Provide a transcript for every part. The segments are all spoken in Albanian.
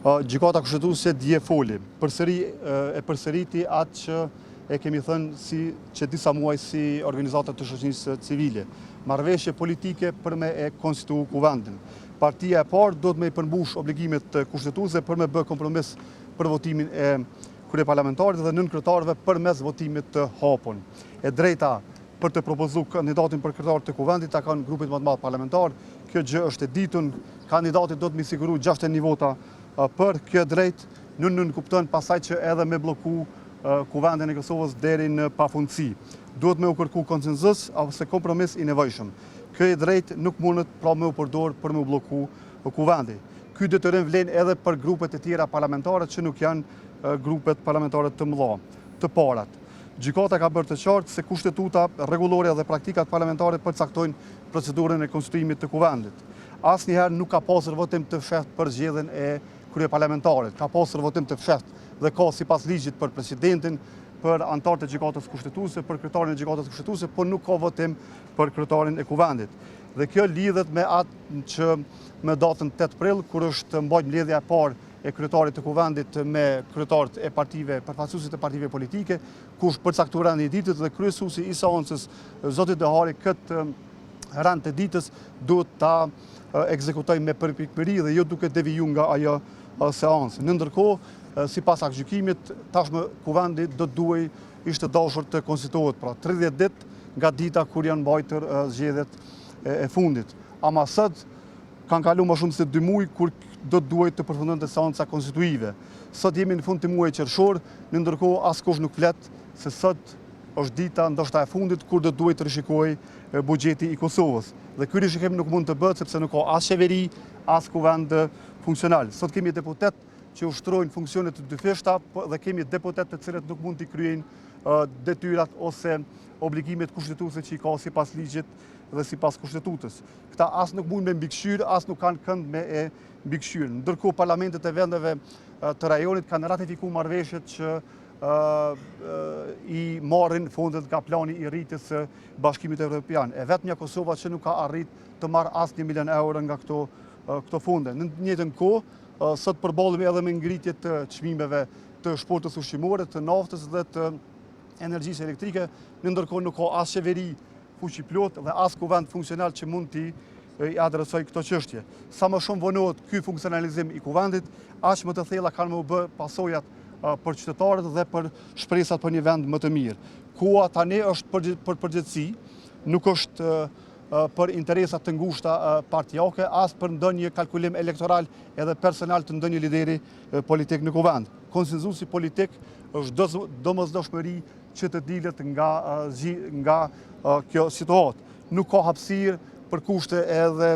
Gjykata kushtetuese dje foli. Përsëri e përsëriti atë që e kemi thënë që disa muaj si organizata të shoqërisë civile. Marrëveshje politike për me e konstituu kuvendin. Partia e parë do të me i përmbush obligimet kushtetuese për me bë kompromis për votimin e kryeparlamentarit dhe nënkretarëve përmes votimit të hapun. E drejta për të propozuar kandidatin për kryetar të kuvendit ta kanë grupit më të madh parlamentar. Kjo gjë është e ditun, kandidati do të më siguru 61 vota për kjo drejt, nuk kupton pasaj që edhe me bloku kuvendin e Kosovës deri në pafundësi. Duhet me u kërku konsenzus ose kompromis i nevojshëm. Kjo drejt nuk mundet pra me u përdor për me u bloku kuvendi. Ky detyrim vlen edhe për grupet e tjera parlamentare që nuk janë grupet parlamentare të mëdha, të parat. Gjykata ka bërë të qartë se kushtetuta, rregullorja dhe praktikat parlamentare përcaktojnë procedurën e konstituimit të kuvendit. Asnjëherë nuk ka pasur votim të fshehtë për zgjedhjen e kryeparlamentarit. Ka pasur votim të fshehtë dhe ka sipas ligjit për presidentin, për anëtarët e gjykatës kushtetuese, për kryetarin e gjykatës kushtetuese, por nuk ka votim për kryetarin e kuvendit. Dhe kjo lidhet me atë që me datën 8 prill, kur është mbajtur mbledhja e parë e kryetarit të kuvendit me kryetarët e partive, përfaqësuesit e partive politike, kush përcakton rendin e ditës dhe kryesuesi i seancës, zoti Dehari, këtë rend të ditës duhet ta ekzekutoj me përpikëri dhe jo duke devijuar nga ajo seancë. Në ndërkohë, sipas aktgjykimit, tashmë kuvendi do të duhej ishte dashur të konstituohet, pra 30 ditë nga dita kur janë mbajtur zgjedhjet e fundit. Ama sot kanë kaluar më shumë se 2 muaj kur do të duhej të përfundonte seanca konstituive. Sot jemi në fund të muajit qershor, në ndërkohë askush nuk flet se sot është dita ndoshta e fundit kur do duhej të rishikojë buxheti i Kosovës. Dhe ky rishikim nuk mund të bëhet sepse nuk ka as qeveri, as kuvend funksional. Sot kemi deputet që ushtrojnë funksione të dyfishta dhe kemi deputet të cilët nuk mund t'i kryejnë detyrat ose obligimet kushtetuese që i ka sipas ligjit dhe sipas kushtetutës. Këta as nuk mund me mbikëqyr, as nuk kanë kënd me e mbikëqyr. Ndërkohë parlamentet e vendeve të rajonit kanë ratifikuar marrëveshjet që i marrin fondet nga plani i rritjes së Bashkimit Evropian. E vetmja Kosova që nuk ka arrit të marrë as 1 milion euro nga këto fonde. Në të njëjtën kohë, sot përballemi edhe me ngritje të çmimeve të shportës ushqimore, të naftës dhe të energjisë elektrike, në ndërkohë nuk ka as qeveri fuqi plot dhe as kuvend funksional që mund t'i adresoj këto çështje. Sa më shumë vonohet ky funksionalizim i kuvendit, aq më të thella kanë më bë pasojat për qytetarët dhe për shpresat për një vend më të mirë. Koha tani është për përgjithësi, nuk është për interesat të ngushta partijake, as për ndonjë kalkulim elektoral edhe personal të ndonjë lideri politik në kuvend. Konsenzusi politik është domosdoshmëri që të dilet nga kjo situatë. Nuk ka hapësirë për kushte edhe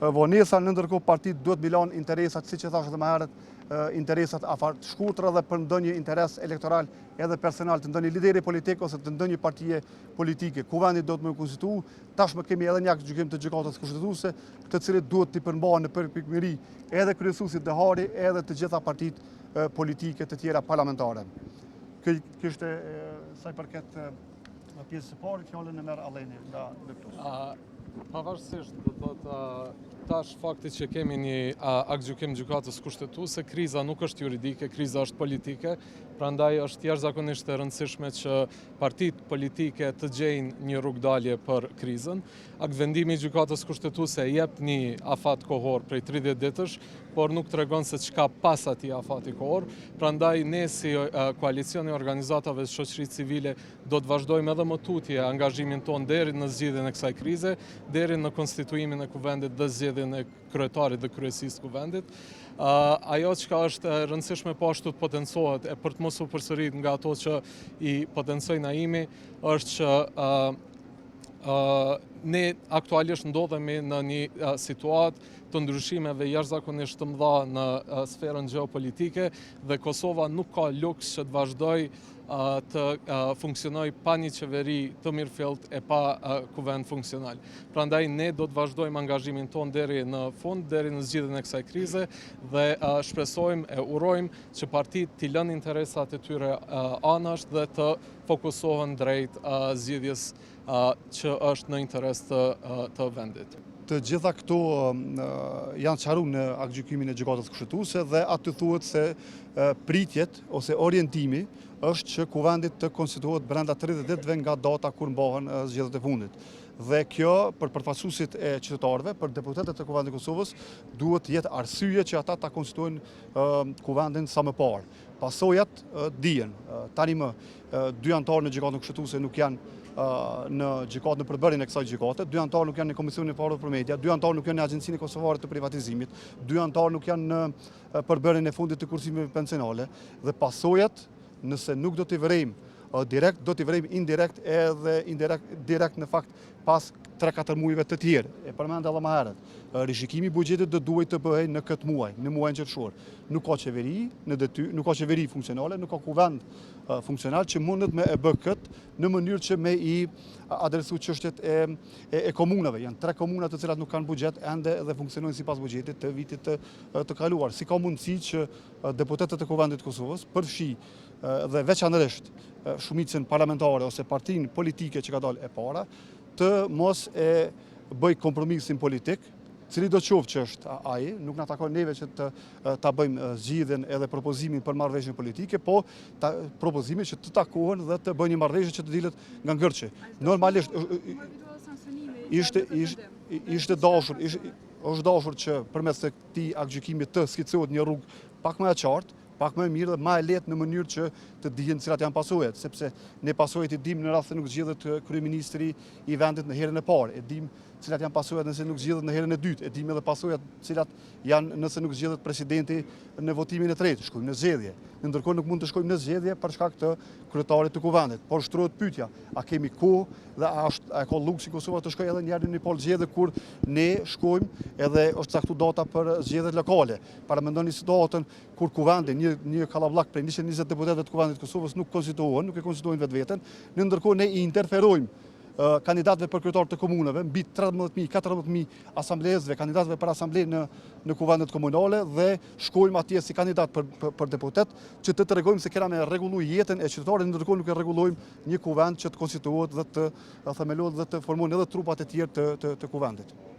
vonesa, në ndërkohë partitë duhet milan interesat, siç e thash edhe më herët, interesat afar të shkurtra dhe për ndonjë interes elektoral edhe personal të ndonjë lideri politik ose të ndonjë partije politike. Kuvendi do të më konstituu, tashmë kemi edhe një gjykim të gjykatës kushtetuese, të cilët duhet t'i përmbahen në përpikëri edhe kryesuesit Dehari edhe të gjitha partitë politike të tjera parlamentare. Kjo ishte sa i përket pjesës së parë, fjalën e merr Alleni nga deputeti. Pavarësisht, do të thotë tash fakti që kemi një aktgjykim gjykatës kushtetuese, kriza nuk është juridike, kriza është politike, prandaj është jashtëzakonisht e rëndësishme që partitë politike të gjejnë një rrugdalje për krizën. Aktvendimi i gjykatës kushtetuese jep një afat kohor prej 30 ditësh, por nuk tregon se çka pas atij afati kohor. Prandaj ne si koalicioni i organizatave të shoqërisë civile do të vazhdojmë edhe më tutje angazhimin ton deri në zgjidhjen e kësaj krize, deri në konstituimin e kuvendit dhe zgjedhjen e kryetarit dhe kryesisë kuvendit. Ajo që është e rëndësishme po ashtu të potencohet e për të mos u përsërit nga ato që i potencoi Naimi është që ne aktualisht ndodhemi në një situatë të ndryshimeve jashtëzakonisht të mëdha në sferën gjeopolitike dhe Kosova nuk ka luks që të vazhdoj të funksionoj pa një qeveri të mirëfillt e pa kuvend funksional. Prandaj ne do të vazhdojmë angazhimin ton deri në fund, deri në zgjidhjen e kësaj krize dhe shpresojmë e urojmë që partitë t'i lënë interesat e tyre anash dhe të fokusohen drejt zgjidhjes që është në interes të vendit. Të gjitha këto janë qaru në aktgjykimin e gjykatës kushtetuese dhe aty thuhet se pritjet ose orientimi është që kuvendit të konstituohet brenda 30 ditëve nga data kur mbahen zgjedhjet e fundit. Dhe kjo për përfaqësuesit e qytetarëve, për deputetët e Kuvendit të Kosovës, duhet të jetë arsye që ata ta konstituojnë kuvendin sa më parë. Pasojat dihen. Tani më 2 anëtarë në gjykatën kushtetuese nuk janë në gjykatë në përbërjen e kësaj gjykate, 2 anëtarë nuk janë në Komisionin e Parave për Media, 2 anëtarë nuk janë në Agjencinë Kosovare të Privatizimit, 2 anëtarë nuk janë në përbërjen e fundit të kursimeve pensionale dhe pasojat, nëse nuk do t'i vërejmë direkt, do t'i vërejmë indirekt edhe direkt në fakt pas 3-4 muajve të tjerë. E përmend edhe më herët. Rishikimi i buxhetit do duhet të bëhej në këtë muaj, në muajin qershor. Nuk ka qeveri në detyrë, nuk ka qeveri funksionale, nuk ka kuvend funksional që mundet me e bë këtë në mënyrë që me i adresu çështjet e komunave. Janë 3 komuna të cilat nuk kanë buxhet ende dhe funksionojnë sipas buxhetit të vitit të kaluar. Si ka mundësi që deputetët e Kuvendit të Kosovës përfshi dhe veçanërisht shumicën parlamentare ose partinë politike që ka dalë e para, të mos e bëj kompromisin politik, cili do qoftë që është ai, nuk na takon neve që ta bëjmë zgjidhjen edhe propozimin për marrëveshje politike, po propozimin që të takohen dhe të bëjnë një marrëveshje që të dilet nga ngërçi. Normalisht ishte dashur që përmes këtij aktgjykimi të skicohet një rrugë pak më e qartë, pak më e mirë dhe më e lehtë në mënyrë që të dihen cilat janë pasojat, sepse ne pasojat i dimë në rast se nuk zgjidhet kryeministri i vendit në herën e parë, e dimë cilat janë pasojat nëse nuk zgjidhet në herën e dytë, e dimë edhe pasojat cilat janë nëse nuk zgjidhet presidenti në votimin e tretë, shkojmë në zgjedhje. Ndërkohë nuk mund të shkojmë në zgjedhje për shkak të kryetarit të kuvendit. Por shtrohet pyetja, a kemi kohë dhe a ka luksi Kosova të shkojë edhe një herë në një palë zgjedhje kur ne shkojmë edhe është caktuar data për zgjedhjet lokale. Para mendoni situatën kur kuvendi, një kallabllak prej 120 deputetëve të Kuvendit të Kosovës nuk konstituohen, nuk e konstituojnë vetveten, në ndërkohë ne i interferojmë kandidatëve për kryetar të komunave, mbi 13.000, 14.000 asamblezëve, kandidatëve për asamble në kuvendet komunale dhe shkojmë atje si kandidat për deputet që të tregojmë se kena me rregullu jetën e qytetarit, ndërkohë nuk e rregullojmë një kuvend që të konstituohet dhe të themelohet dhe të formojnë edhe trupat e tjerë të kuvendit.